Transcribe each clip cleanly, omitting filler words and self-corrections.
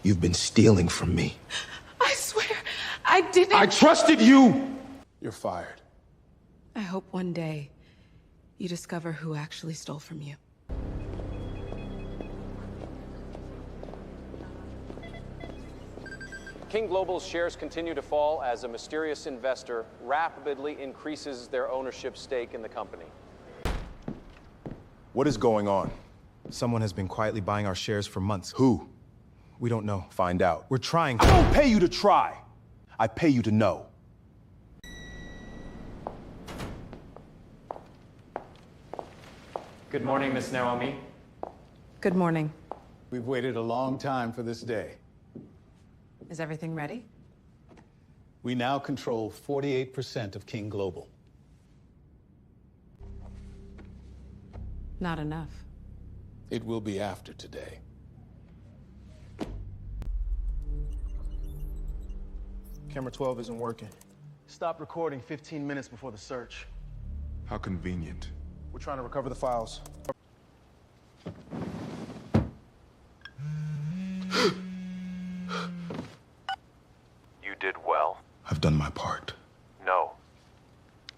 You've been stealing from me. I swear, I didn't. I trusted you! You're fired. I hope one day you discover who actually stole from you. King Global's shares continue to fall as a mysterious investor rapidly increases their ownership stake in the company. What is going on? Someone has been quietly buying our shares for months. Who? We don't know. Find out. We're trying. I don't pay you to try. I pay you to know. Good morning, Miss Naomi. Good morning. We've waited a long time for this day. Is everything ready? We now control 48% of King Global. Not enough. It will be after today. Camera 12 isn't working. Stop recording 15 minutes before the search. How convenient. We're trying to recover the files. You did well. I've done my part. No.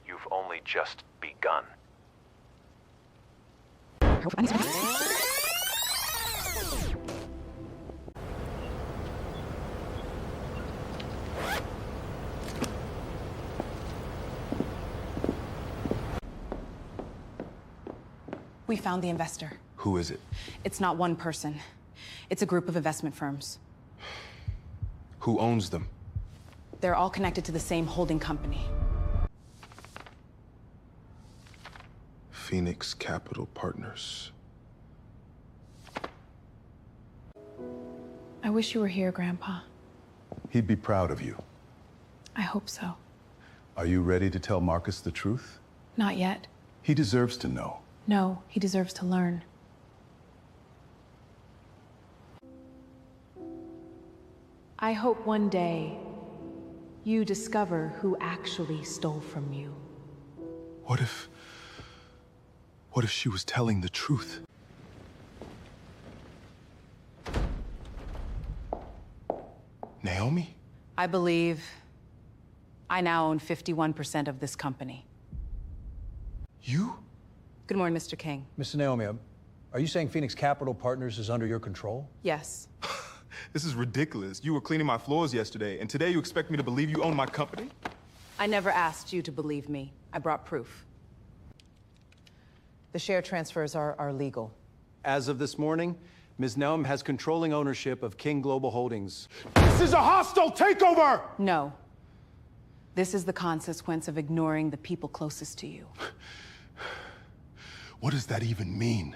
You've only just begun. We found the investor. Who is it? It's not one person. It's a group of investment firms. Who owns them? They're all connected to the same holding company. Phoenix Capital Partners. I wish you were here, Grandpa. He'd be proud of you. I hope so. Are you ready to tell Marcus the truth? Not yet. He deserves to know. No, he deserves to learn. I hope one day you discover who actually stole from you. What if she was telling the truth? Naomi? I believe I now own 51% of this company. You? Good morning, Mr. King. Mr. Naomi, are you saying Phoenix Capital Partners is under your control? Yes. This is ridiculous. You were cleaning my floors yesterday, and today you expect me to believe you own my company? I never asked you to believe me. I brought proof. The share transfers are legal. As of this morning, Ms. Naomi has controlling ownership of King Global Holdings. This is a hostile takeover! No. This is the consequence of ignoring the people closest to you. What does that even mean?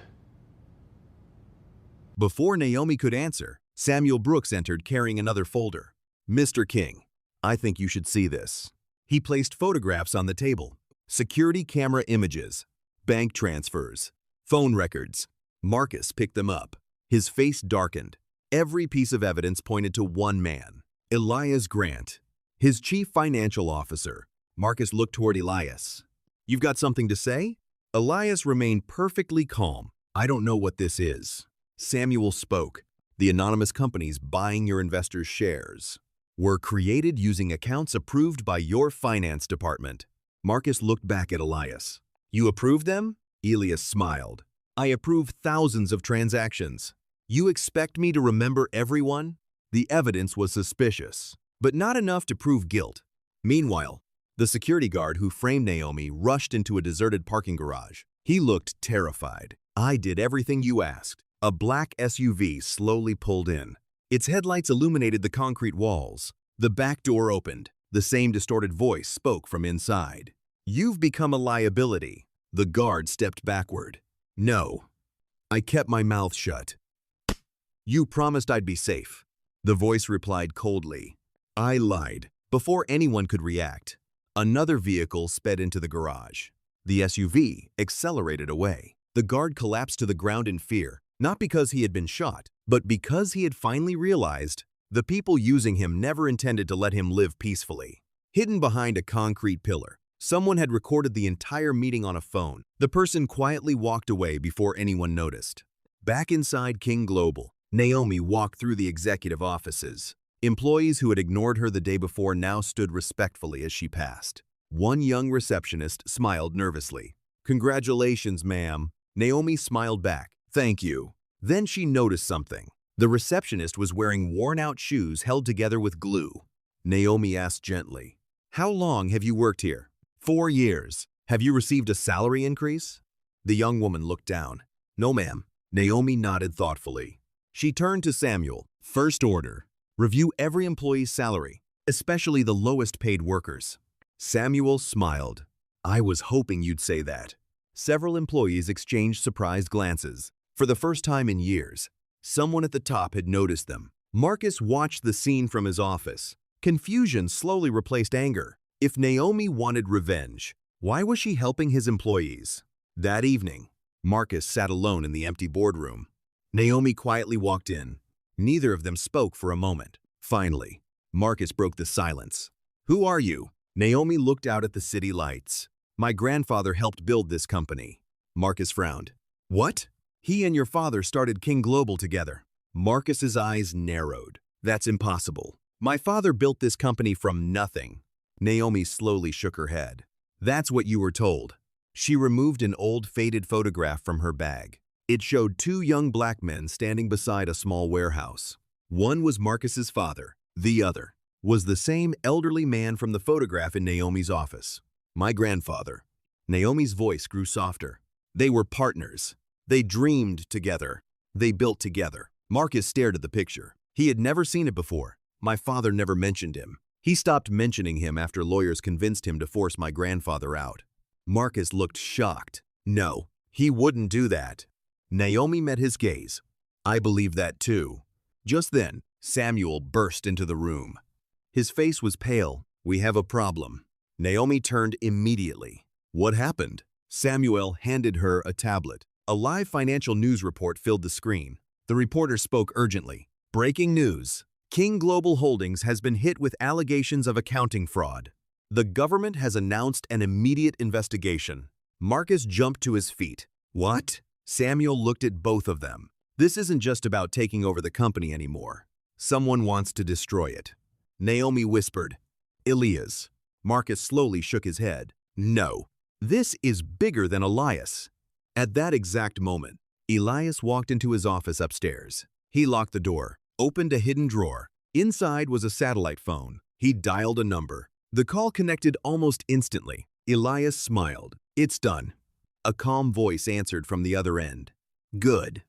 Before Naomi could answer, Samuel Brooks entered carrying another folder. Mr. King, I think you should see this. He placed photographs on the table. Security camera images, bank transfers, phone records. Marcus picked them up. His face darkened. Every piece of evidence pointed to one man, Elias Grant, his chief financial officer. Marcus looked toward Elias. You've got something to say? Elias remained perfectly calm. I don't know what this is. Samuel spoke. The anonymous companies buying your investors' shares were created using accounts approved by your finance department. Marcus looked back at Elias. You approved them? Elias smiled. I approve thousands of transactions. You expect me to remember everyone? The evidence was suspicious, but not enough to prove guilt. Meanwhile, the security guard who framed Naomi rushed into a deserted parking garage. He looked terrified. I did everything you asked. A black SUV slowly pulled in. Its headlights illuminated the concrete walls. The back door opened. The same distorted voice spoke from inside. You've become a liability. The guard stepped backward. No. I kept my mouth shut. You promised I'd be safe. The voice replied coldly. I lied. Before anyone could react, another vehicle sped into the garage. The SUV accelerated away. The guard collapsed to the ground in fear, not because he had been shot, but because he had finally realized the people using him never intended to let him live peacefully. Hidden behind a concrete pillar, someone had recorded the entire meeting on a phone. The person quietly walked away before anyone noticed. Back inside King Global, Naomi walked through the executive offices. Employees who had ignored her the day before now stood respectfully as she passed. One young receptionist smiled nervously. "Congratulations, ma'am." Naomi smiled back. "Thank you." Then she noticed something. The receptionist was wearing worn-out shoes held together with glue. Naomi asked gently, "How long have you worked here?" 4 years. "Have you received a salary increase?" The young woman looked down. "No, ma'am." Naomi nodded thoughtfully. She turned to Samuel. "First order. Review every employee's salary, especially the lowest-paid workers." Samuel smiled. "I was hoping you'd say that." Several employees exchanged surprised glances. For the first time in years, someone at the top had noticed them. Marcus watched the scene from his office. Confusion slowly replaced anger. If Naomi wanted revenge, why was she helping his employees? That evening, Marcus sat alone in the empty boardroom. Naomi quietly walked in. Neither of them spoke for a moment. Finally, Marcus broke the silence. "Who are you?" Naomi looked out at the city lights. "My grandfather helped build this company." Marcus frowned. "What?" "He and your father started King Global together." Marcus's eyes narrowed. "That's impossible. My father built this company from nothing." Naomi slowly shook her head. "That's what you were told." She removed an old, faded photograph from her bag. It showed 2 young black men standing beside a small warehouse. One was Marcus's father. The other was the same elderly man from the photograph in Naomi's office. "My grandfather." Naomi's voice grew softer. "They were partners. They dreamed together. They built together." Marcus stared at the picture. He had never seen it before. "My father never mentioned him. He stopped mentioning him after lawyers convinced him to force my grandfather out." Marcus looked shocked. "No, he wouldn't do that." Naomi met his gaze. "I believe that too." Just then, Samuel burst into the room. His face was pale. "We have a problem." Naomi turned immediately. "What happened?" Samuel handed her a tablet. A live financial news report filled the screen. The reporter spoke urgently. "Breaking news. King Global Holdings has been hit with allegations of accounting fraud. The government has announced an immediate investigation." Marcus jumped to his feet. "What?" Samuel looked at both of them. "This isn't just about taking over the company anymore. Someone wants to destroy it." Naomi whispered, "Elias." Marcus slowly shook his head. "No, this is bigger than Elias." At that exact moment, Elias walked into his office upstairs. He locked the door, opened a hidden drawer. Inside was a satellite phone. He dialed a number. The call connected almost instantly. Elias smiled. "It's done." A calm voice answered from the other end. "Good.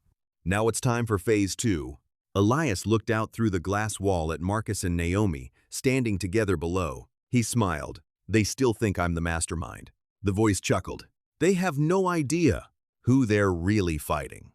Now it's time for phase 2. Elias looked out through the glass wall at Marcus and Naomi, standing together below. He smiled. "They still think I'm the mastermind." The voice chuckled. "They have no idea who they're really fighting."